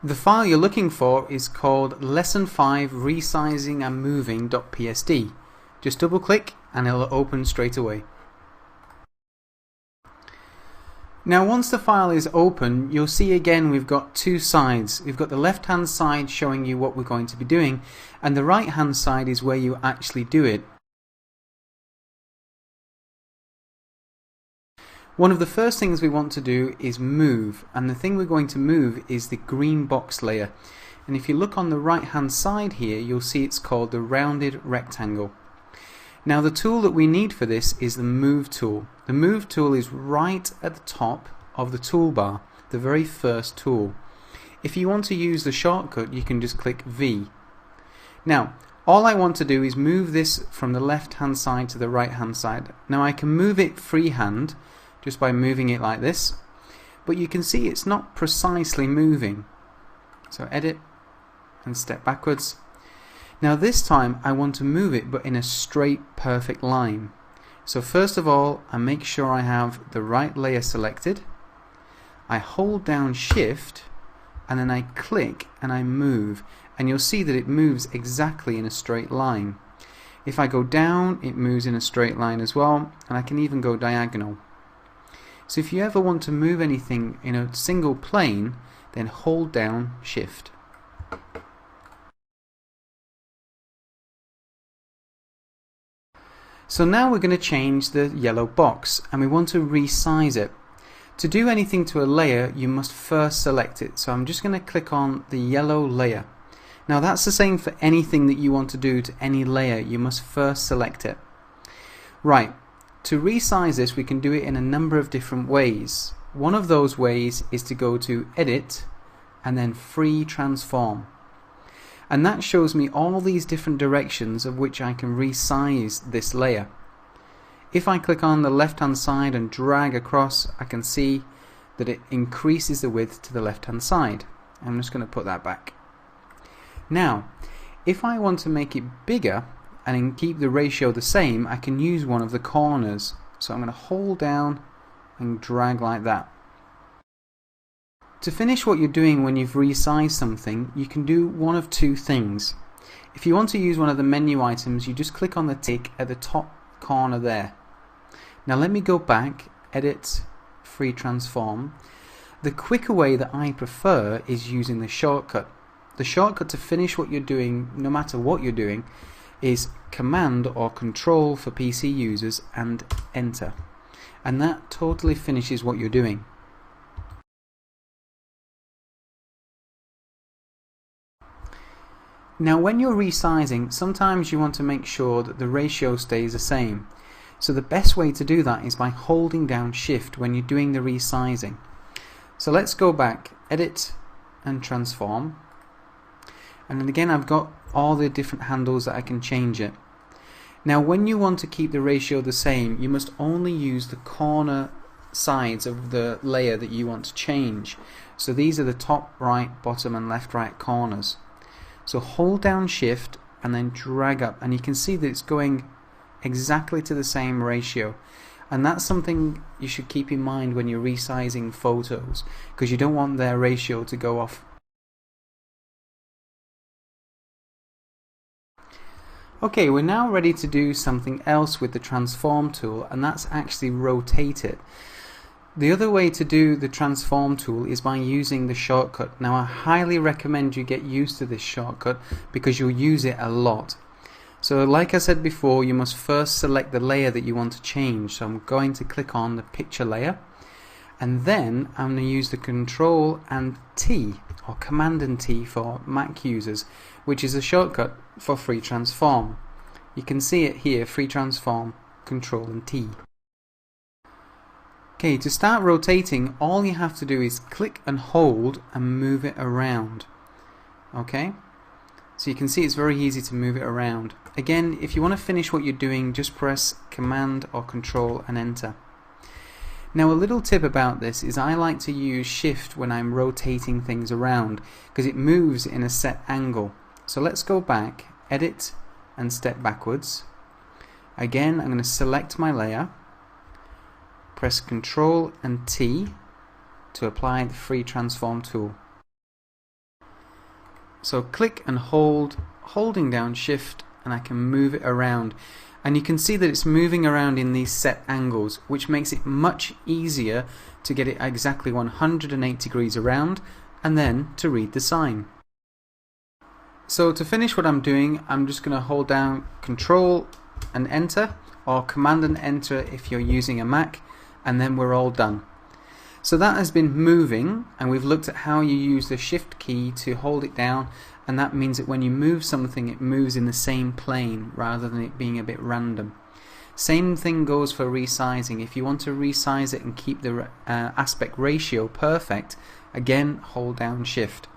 The file you're looking for is called Lesson 5 Resizing and Moving.psd. Just double click and it'll open straight away. Now once the file is open, you'll see again we've got two sides. We've got the left hand side showing you what we're going to be doing, and the right hand side is where you actually do it. One of the first things we want to do is move, and the thing we're going to move is the green box layer. And if you look on the right hand side here, you'll see it's called the rounded rectangle. Now the tool that we need for this is the move tool. The move tool is right at the top of the toolbar, the very first tool. If you want to use the shortcut, you can just click V. Now all I want to do is move this from the left hand side to the right hand side. Now I can move it freehand just by moving it like this, but you can see it's not precisely moving. So edit and step backwards. Now this time I want to move it but in a straight perfect line. So first of all I make sure I have the right layer selected, I hold down shift and then I click and I move, and you'll see that it moves exactly in a straight line. If I go down, it moves in a straight line as well, and I can even go diagonal. So if you ever want to move anything in a single plane, then hold down shift. So now we're going to change the yellow box and we want to resize it. To do anything to a layer, you must first select it. So I'm just going to click on the yellow layer. Now that's the same for anything that you want to do to any layer, you must first select it. Right. To resize this, we can do it in a number of different ways. One of those ways is to go to Edit and then Free Transform. And that shows me all these different directions of which I can resize this layer. If I click on the left hand side and drag across, I can see that it increases the width to the left hand side. I'm just going to put that back. Now, if I want to make it bigger and keep the ratio the same, I can use one of the corners. So I'm going to hold down and drag like that. To finish what you're doing when you've resized something, you can do one of two things. If you want to use one of the menu items, you just click on the tick at the top corner there. Now let me go back, Edit, Free Transform. The quicker way that I prefer is using the shortcut. The shortcut to finish what you're doing, no matter what you're doing, is Command or Control for PC users and Enter, and that totally finishes what you're doing. Now when you're resizing, sometimes you want to make sure that the ratio stays the same. So the best way to do that is by holding down shift when you're doing the resizing. So let's go back, Edit and Transform. And then again I've got all the different handles that I can change it. Now when you want to keep the ratio the same, you must only use the corner sides of the layer that you want to change. So these are the top right, bottom and left right corners. So hold down shift and then drag up, and you can see that it's going exactly to the same ratio. And that's something you should keep in mind when you're resizing photos, because you don't want their ratio to go off. Okay, we're now ready to do something else with the transform tool, and that's actually rotate it. The other way to do the transform tool is by using the shortcut. Now I highly recommend you get used to this shortcut because you'll use it a lot. So like I said before, you must first select the layer that you want to change. So I'm going to click on the picture layer, and then I'm going to use the Control and T, or Command and T for Mac users, which is a shortcut for Free Transform. You can see it here, Free Transform, Control and T. Okay, to start rotating, all you have to do is click and hold and move it around. Okay, so you can see it's very easy to move it around. Again, if you want to finish what you're doing, just press Command or Control and Enter. Now a little tip about this is I like to use shift when I'm rotating things around because it moves in a set angle. So let's go back, Edit and step backwards. Again, I'm going to select my layer, press Control and T to apply the Free Transform tool. So click and hold, holding down shift, and I can move it around. And you can see that it's moving around in these set angles, which makes it much easier to get it exactly 180 degrees around and then to read the sign. So to finish what I'm doing, I'm just going to hold down Control and Enter, or Command and Enter if you're using a Mac, and then we're all done. So that has been moving, and we've looked at how you use the Shift key to hold it down, and that means that when you move something, it moves in the same plane rather than it being a bit random. Same thing goes for resizing. If you want to resize it and keep the aspect ratio perfect, again hold down Shift.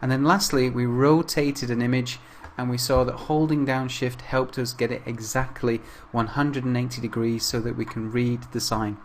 And then lastly, we rotated an image, and we saw that holding down Shift helped us get it exactly 180 degrees so that we can read the sign.